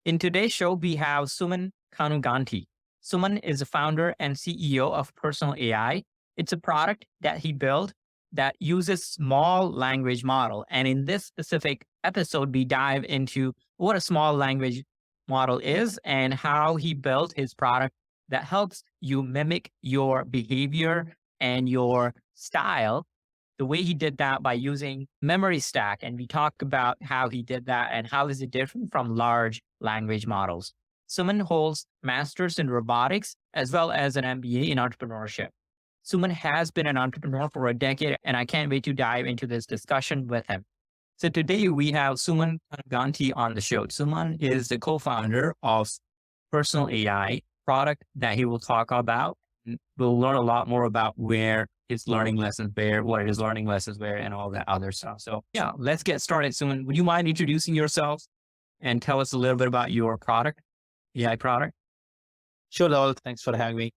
In today's show, we have Suman Kanuganti. Suman is the founder and CEO of Personal.ai. It's a product that he built that uses small language model. And in this specific episode, we dive into what a small language model is and how he built his product that helps you mimic your behavior and your style the way he did that by using memory stack. And we talk about how he did that and how is it different from large language models. Suman holds masters in robotics as well as an MBA in entrepreneurship. Suman has been an entrepreneur for a decade, and I can't wait to dive into this discussion with him. So today we have Suman Kanuganti on the show. Suman is the co-founder of Personal AI product that he will talk about. We'll learn a lot more about where his learning lessons were, what his learning lessons were, and all that other stuff. So yeah, let's get started. Suman, would you mind introducing yourself and tell us a little bit about your product, AI product? Sure, Dhaval. Thanks for having me.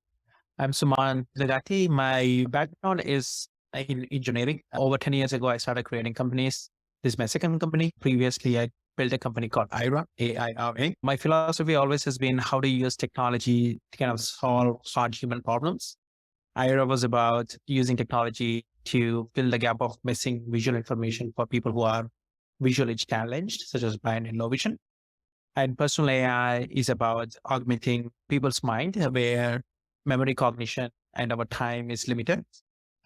I'm Suman Kanuganti. My background is in engineering. Over 10 years ago, I started creating companies. This is my second company. Previously, I built a company called Aira, AIRA. My philosophy always has been how to use technology to kind of solve hard human problems. Aira was about using technology to fill the gap of missing visual information for people who are visually challenged, such as blind and low vision. And personal AI is about augmenting people's mind where memory cognition and our time is limited.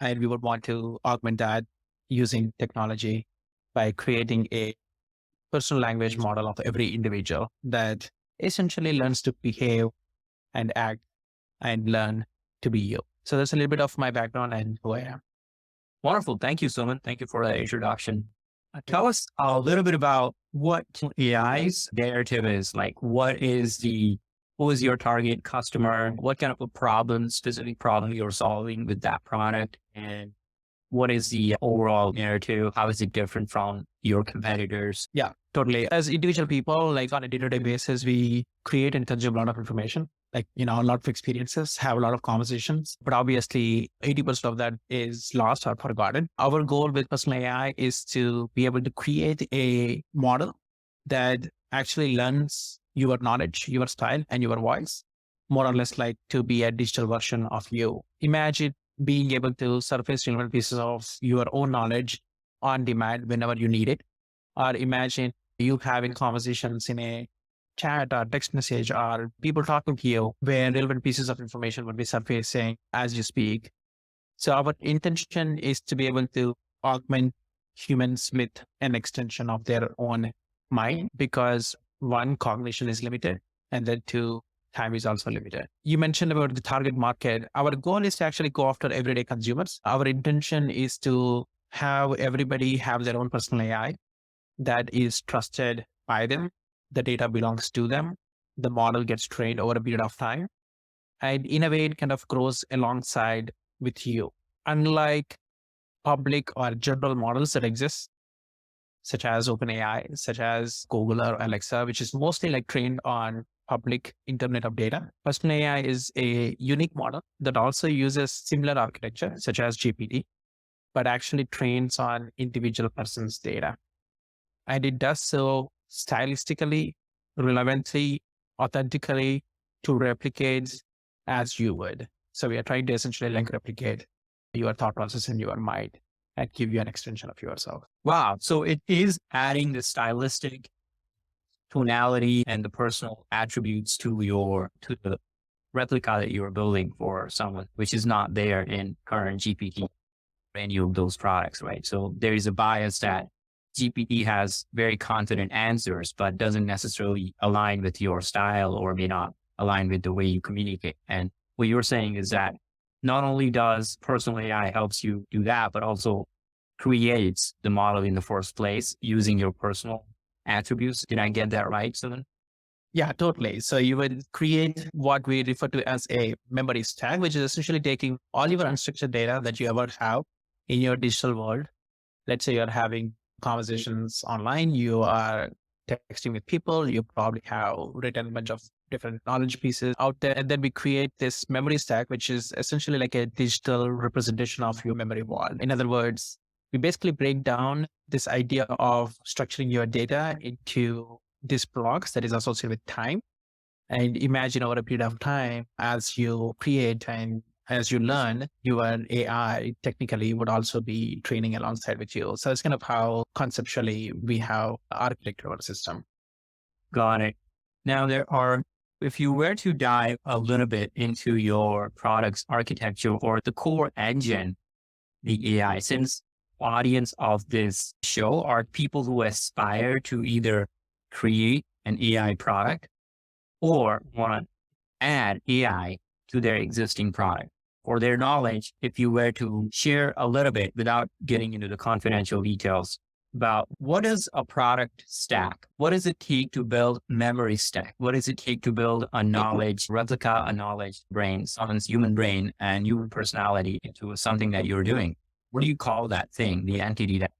And we would want to augment that using technology by creating a personal language model of every individual that essentially learns to behave and act and learn to be you. So that's a little bit of my background and who I am. Wonderful. Thank you, Suman. Thank you for that introduction. Tell us a little bit about what AI's narrative is. Like, what is your target customer? What kind of a problem, specific problem you're solving with that product? And what is the overall narrative? How is it different from your competitors? Yeah, totally. As individual people, like on a day-to-day basis, we create and consume a lot of information, like, a lot of experiences, have a lot of conversations, but obviously 80% of that is lost or forgotten. Our goal with personal AI is to be able to create a model that actually learns your knowledge, your style, and your voice, more or less like to be a digital version of you. Imagine being able to surface relevant pieces of your own knowledge on demand whenever you need it. Or imagine you having conversations in a chat or text message or people talking to you where relevant pieces of information would be surfacing as you speak. So our intention is to be able to augment humans with an extension of their own mind because one, cognition is limited, and then two, time is also limited. You mentioned about the target market. Our goal is to actually go after everyday consumers. Our intention is to have everybody have their own personal AI that is trusted by them. The data belongs to them. The model gets trained over a period of time. And in a way, it kind of grows alongside with you. Unlike public or general models that exist, such as OpenAI, such as Google or Alexa, which is mostly like trained on public internet of data. Personal AI is a unique model that also uses similar architecture, such as GPT, but actually trains on individual person's data. And it does so stylistically, relevantly, authentically to replicate as you would. So we are trying to essentially like replicate your thought process in your mind and give you an extension of yourself. Wow. So it is adding the stylistic tonality and the personal attributes to the replica that you're building for someone, which is not there in current GPT or any of those products, right? So there is a bias that GPT has very confident answers, but doesn't necessarily align with your style or may not align with the way you communicate. And what you're saying is that not only does personal AI helps you do that, but also creates the model in the first place using your personal attributes. Did I get that right, Suman? Yeah, totally. So you would create what we refer to as a memory stack, which is essentially taking all your unstructured data that you ever have in your digital world. Let's say you're having conversations online, you are texting with people, you probably have written a bunch of different knowledge pieces out there. And then we create this memory stack, which is essentially like a digital representation of your memory wall. In other words, we basically break down this idea of structuring your data into these blocks that is associated with time. And imagine over a period of time, as you create and as you learn, your AI technically would also be training alongside with you. So it's kind of how conceptually we have architected our system. Got it. Now if you were to dive a little bit into your product's architecture or the core engine, the AI, since audience of this show are people who aspire to either create an AI product or want to add AI to their existing product. For their knowledge, if you were to share a little bit without getting into the confidential details about what is a product stack? What does it take to build memory stack? What does it take to build a knowledge replica, a knowledge brain, someone's human brain and human personality into something that you're doing? What do you call that thing, the entity that?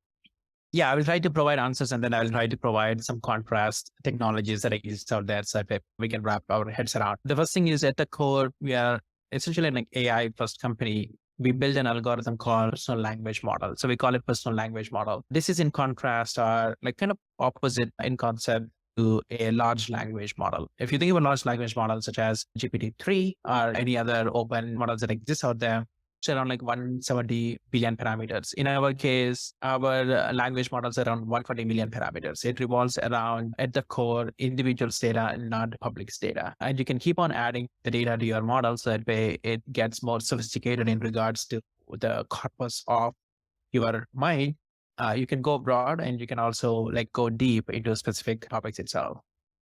Yeah, I will try to provide answers and then I will try to provide some contrast technologies that exist out there so that we can wrap our heads around. The first thing is at the core, we are essentially an AI first company. We build an algorithm called personal language model. So we call it personal language model. This is in contrast or like kind of opposite in concept to a large language model. If you think of a large language model such as GPT-3 or any other open models that exist out there, it's around like 170 billion parameters. In our case, our language models are around 140 million parameters. It revolves around, at the core, individuals' data and not public's data. And you can keep on adding the data to your model so that way it gets more sophisticated in regards to the corpus of your mind. You can go broad and you can also like go deep into specific topics itself.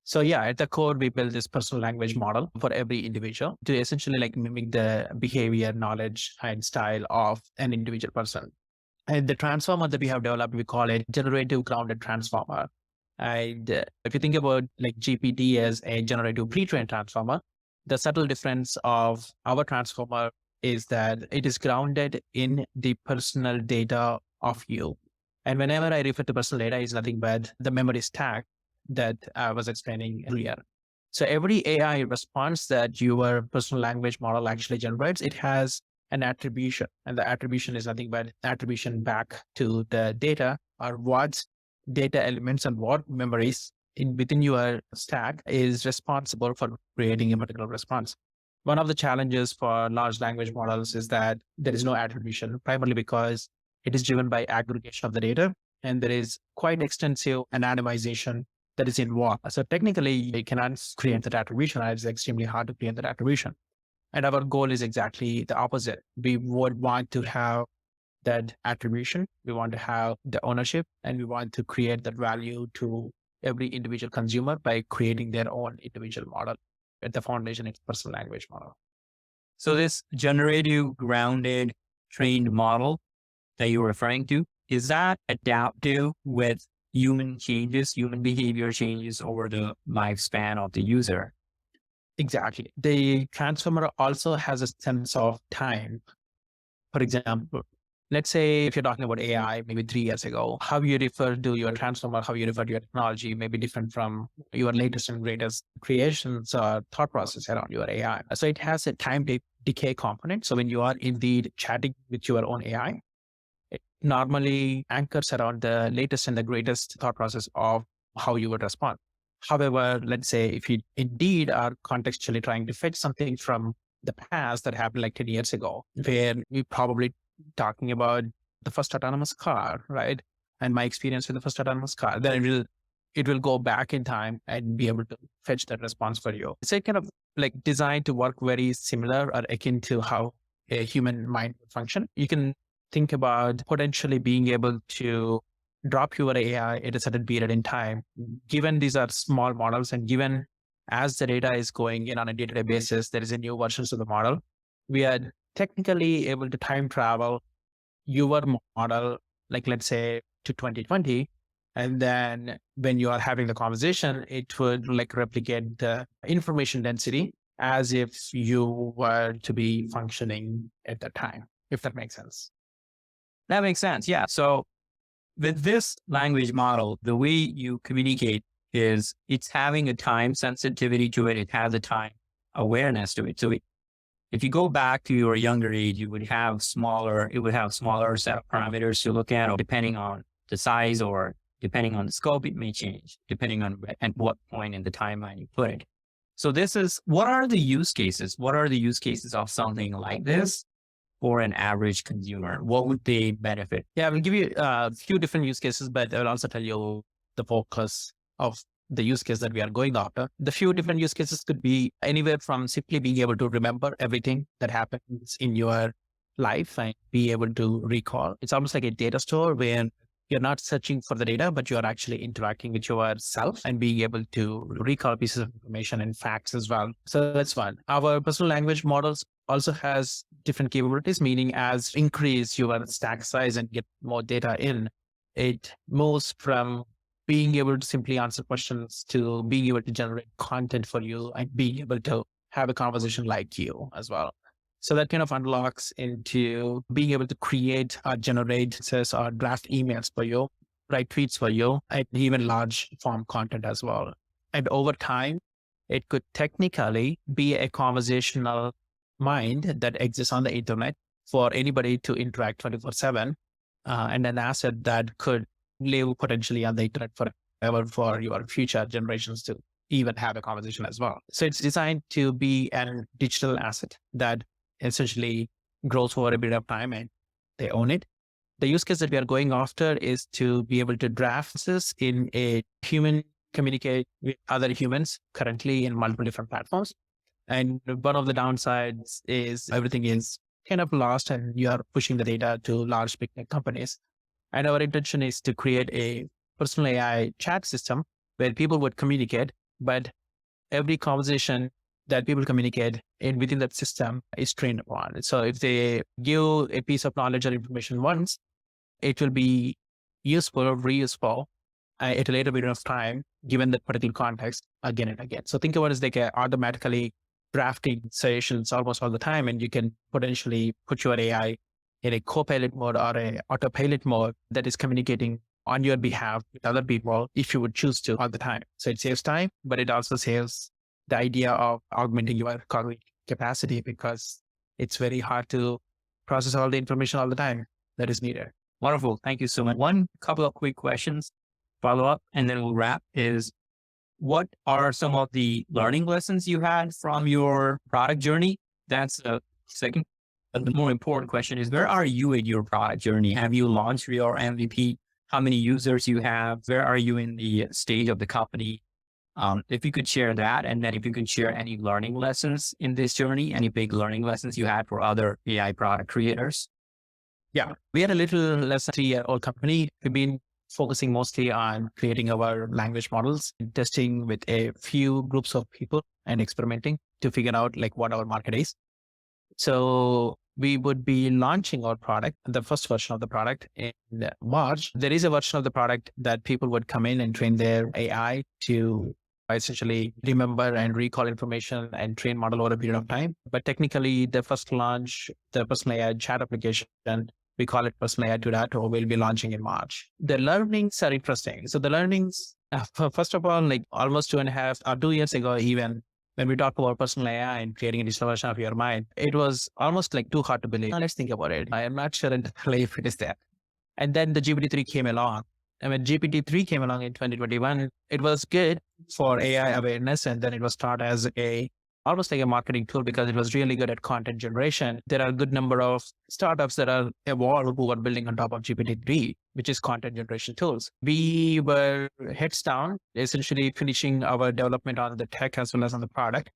So yeah, at the core, we build this personal language model for every individual to essentially like mimic the behavior, knowledge, and style of an individual person. And the transformer that we have developed, we call it generative grounded transformer. And if you think about like GPT as a generative pre-trained transformer, the subtle difference of our transformer is that it is grounded in the personal data of you. And whenever I refer to personal data, it's nothing but the memory stack that I was explaining earlier. So every AI response that your personal language model actually generates, it has an attribution. And the attribution is nothing but attribution back to the data or what data elements and what memories within your stack is responsible for creating a particular response. One of the challenges for large language models is that there is no attribution, primarily because it is driven by aggregation of the data. And there is quite extensive anonymization that is involved. So technically, you cannot create that attribution. It's extremely hard to create that attribution. And our goal is exactly the opposite. We would want to have that attribution. We want to have the ownership and we want to create that value to every individual consumer by creating their own individual model. At the foundation, it's personal language model. So this generative grounded trained model that you're referring to, is that adaptive with human changes, human behavior changes over the lifespan of the user? Exactly. The transformer also has a sense of time. For example, let's say if you're talking about AI, maybe 3 years ago, how you refer to your transformer, how you refer to your technology may be different from your latest and greatest creations or thought process around your AI. So it has a time decay component. So when you are indeed chatting with your own AI, it normally anchors around the latest and the greatest thought process of how you would respond. However, let's say if you indeed are contextually trying to fetch something from the past that happened like 10 years ago, where we probably talking about the first autonomous car, right? And my experience with the first autonomous car, then it will go back in time and be able to fetch that response for you. It's kind of like designed to work very similar or akin to how a human mind would function. You can think about potentially being able to drop your AI at a certain period in time, given these are small models and given as the data is going in on a day-to-day basis, there is a new versions of the model. We are technically able to time travel your model, like let's say to 2020. And then when you are having the conversation, it would like replicate the information density as if you were to be functioning at that time, if that makes sense. That makes sense. Yeah. So with this language model, the way you communicate is it's having a time sensitivity to it. It has a time awareness to it. So if you go back to your younger age, it would have smaller set of parameters to look at, or depending on the size or Depending on the scope, it may change, depending on at what point in the timeline you put it. So what are the use cases? What are the use cases of something like this for an average consumer? What would they benefit? Yeah, I will give you a few different use cases, but I will also tell you the focus of the use case that we are going after. The few different use cases could be anywhere from simply being able to remember everything that happens in your life and be able to recall. It's almost like a data store where you're not searching for the data, but you're actually interacting with yourself and being able to recall pieces of information and facts as well. So that's one. Our personal language models also has different capabilities, meaning as increase your stack size and get more data in, it moves from being able to simply answer questions to being able to generate content for you and being able to have a conversation like you as well. So that kind of unlocks into being able to create or generate or draft emails for you, write tweets for you, and even large form content as well. And over time, it could technically be a conversational mind that exists on the internet for anybody to interact 24/7, and an asset that could live potentially on the internet forever for your future generations to even have a conversation as well. So it's designed to be a digital asset that essentially grows over a period of time and they own it. The use case that we are going after is to be able to draft this in a human communicate with other humans currently in multiple different platforms. And one of the downsides is everything is kind of lost and you are pushing the data to large big tech companies. And our intention is to create a personal AI chat system where people would communicate, but every conversation that people communicate within that system is trained upon. So if they give a piece of knowledge or information once, it will be useful or reuseful at a later period of time, given that particular context again and again. So think about it as like automatically drafting sessions almost all the time, and you can potentially put your AI in a co-pilot mode or a autopilot mode that is communicating on your behalf with other people if you would choose to all the time. So it saves time, but it also saves the idea of augmenting your cognitive capacity because it's very hard to process all the information all the time that is needed. Wonderful. Thank you so much. One couple of quick questions, follow up, and then we'll wrap is what are some of the learning lessons you had from your product journey? That's a second. But the more important question is, where are you in your product journey? Have you launched your MVP? How many users you have? Where are you in the stage of the company? If you could share that, and then if you could share any learning lessons in this journey, any big learning lessons you had for other AI product creators. Yeah, we had a little less than 3-year-old company. We've been focusing mostly on creating our language models, and testing with a few groups of people and experimenting to figure out like what our market is. So we would be launching our product, the first version of the product in March. There is a version of the product that people would come in and train their AI to essentially remember and recall information and train model over a period of time. But technically the first launch, the personal AI chat application, we call it Personal AI 2.0, will be launching in March. The learnings are interesting. So the learnings, first of all, like almost 2.5 or 2 years ago, even when we talk about personal AI and creating a digital version of your mind, it was almost like too hard to believe. Now, let's think about it. I am not sure entirely if it is there. And then the GPT-3 came along. And when GPT-3 came along in 2021, it was good for AI awareness. And then it was taught as almost like a marketing tool because it was really good at content generation. There are a good number of startups that are evolved who are building on top of GPT-3, which is content generation tools. We were heads down, essentially finishing our development on the tech as well as on the product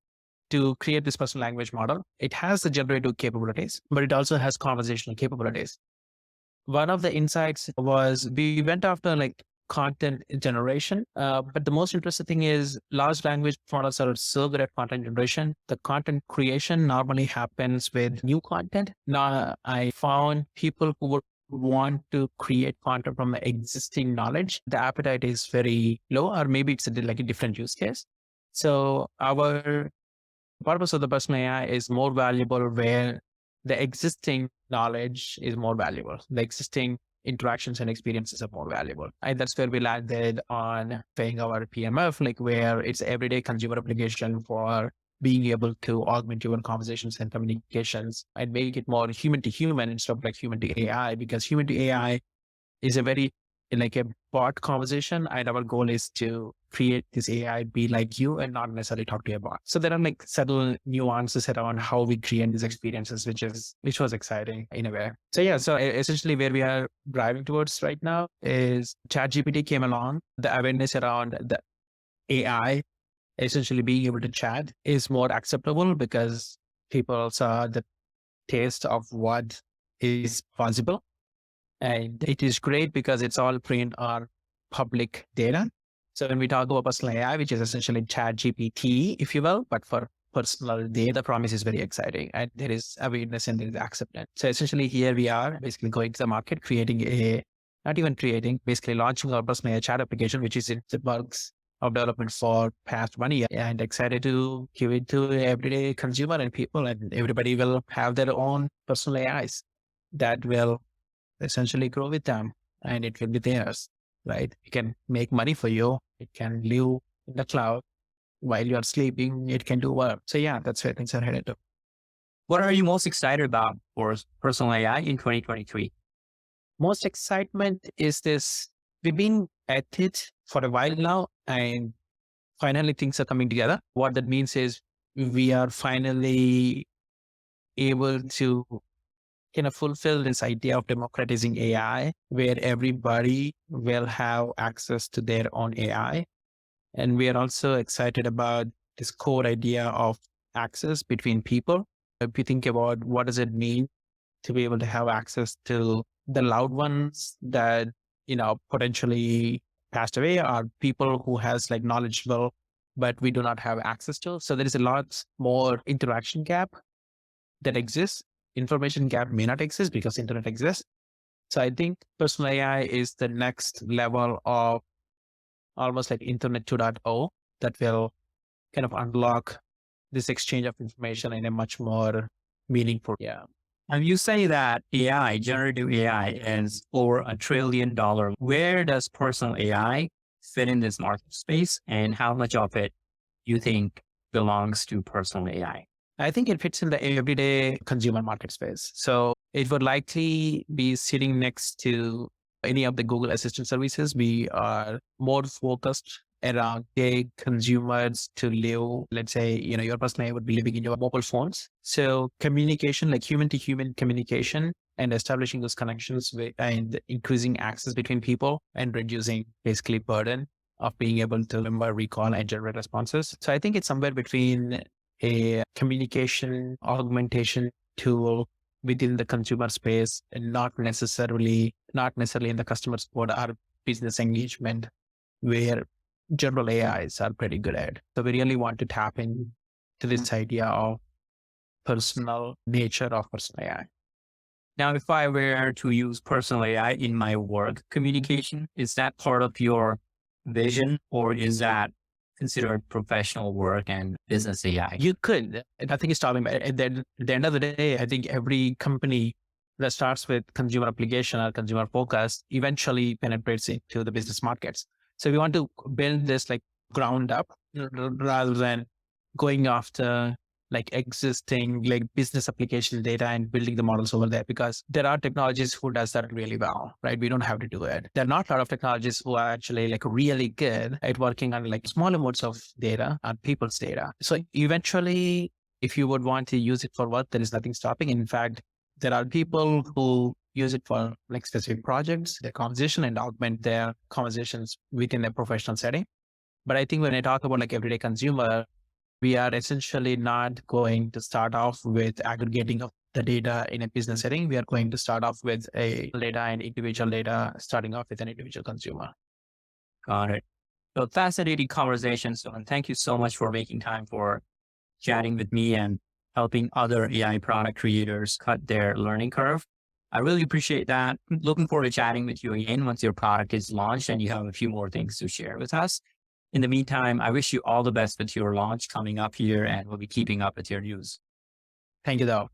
to create this personal language model. It has the generative capabilities, but it also has conversational capabilities. One of the insights was we went after like content generation. But the most interesting thing is large language models are so good at content generation. The content creation normally happens with new content. Now I found people who would want to create content from existing knowledge. The appetite is very low, or maybe it's like a different use case. So our purpose of the personal AI is more valuable where the existing knowledge is more valuable. The existing interactions and experiences are more valuable. And that's where we landed on paying our PMF, like where it's everyday consumer application for being able to augment your conversations and communications and make it more human to human instead of like human to AI, because human to AI is a very like a bot conversation, and our goal is to create this AI be like you and not necessarily talk to a bot. So there are like subtle nuances around how we create these experiences, which was exciting in a way. So yeah, so essentially where we are driving towards right now is ChatGPT came along. The awareness around the AI essentially being able to chat is more acceptable because people saw the taste of what is possible. And it is great because it's all trained on public data. So when we talk about personal AI, which is essentially chat GPT, if you will, but for personal data, the promise is very exciting and there is awareness and there is acceptance. So essentially here we are basically going to the market, not even creating, basically launching our personal AI chat application, which is in the bugs of development for past 1 year, and excited to give it to everyday consumer and people, and everybody will have their own personal AIs that will essentially grow with them and it will be theirs, right? It can make money for you. It can live in the cloud while you're sleeping. It can do work. So yeah, that's where things are headed to. What are you most excited about for personal AI in 2023? Most excitement is this. We've been at it for a while now and finally things are coming together. What that means is we are finally able to kind of fulfill this idea of democratizing AI, where everybody will have access to their own AI. And we are also excited about this core idea of access between people. If you think about what does it mean to be able to have access to the loved ones that, potentially passed away, or people who has like knowledgeable, but we do not have access to. So there is a lot more interaction gap that exists. Information gap may not exist because internet exists. So I think personal AI is the next level of almost like Internet 2.0 that will kind of unlock this exchange of information in a much more meaningful. Yeah. And you say that AI, generative AI, is over $1 trillion. Where does personal AI fit in this market space, and how much of it you think belongs to personal AI? I think it fits in the everyday consumer market space. So it would likely be sitting next to any of the Google Assistant services. We are more focused around getting consumers to live, let's say, your personal AI would be living in your mobile phones. So communication, like human to human communication, and establishing those connections and increasing access between people and reducing basically burden of being able to remember, recall, and generate responses. So I think it's somewhere between a communication augmentation tool within the consumer space and not necessarily in the customer support or business engagement where general AIs are pretty good at. So we really want to tap into this idea of personal nature of personal AI. Now, if I were to use personal AI in my work communication, is that part of your vision, or is that considered professional work and business AI? You could. Nothing is stopping. But at the end of the day, I think every company that starts with consumer application or consumer focus eventually penetrates into the business markets. So we want to build this like ground up rather than going after like existing like business application data and building the models over there, because there are technologies who does that really well, right? We don't have to do it. There are not a lot of technologies who are actually like really good at working on like small amounts of data and people's data. So eventually, if you would want to use it for work, there is nothing stopping. In fact, there are people who use it for like specific projects, their conversation, and augment their conversations within a professional setting. But I think when I talk about like everyday consumer, we are essentially not going to start off with aggregating of the data in a business setting. We are going to start off with a data and individual data, starting off with an individual consumer. Got it. So fascinating conversation. So, and thank you so much for making time for chatting with me and helping other AI product creators cut their learning curve. I really appreciate that. Looking forward to chatting with you again once your product is launched and you have a few more things to share with us. In the meantime, I wish you all the best with your launch coming up here, and we'll be keeping up with your news. Thank you, though.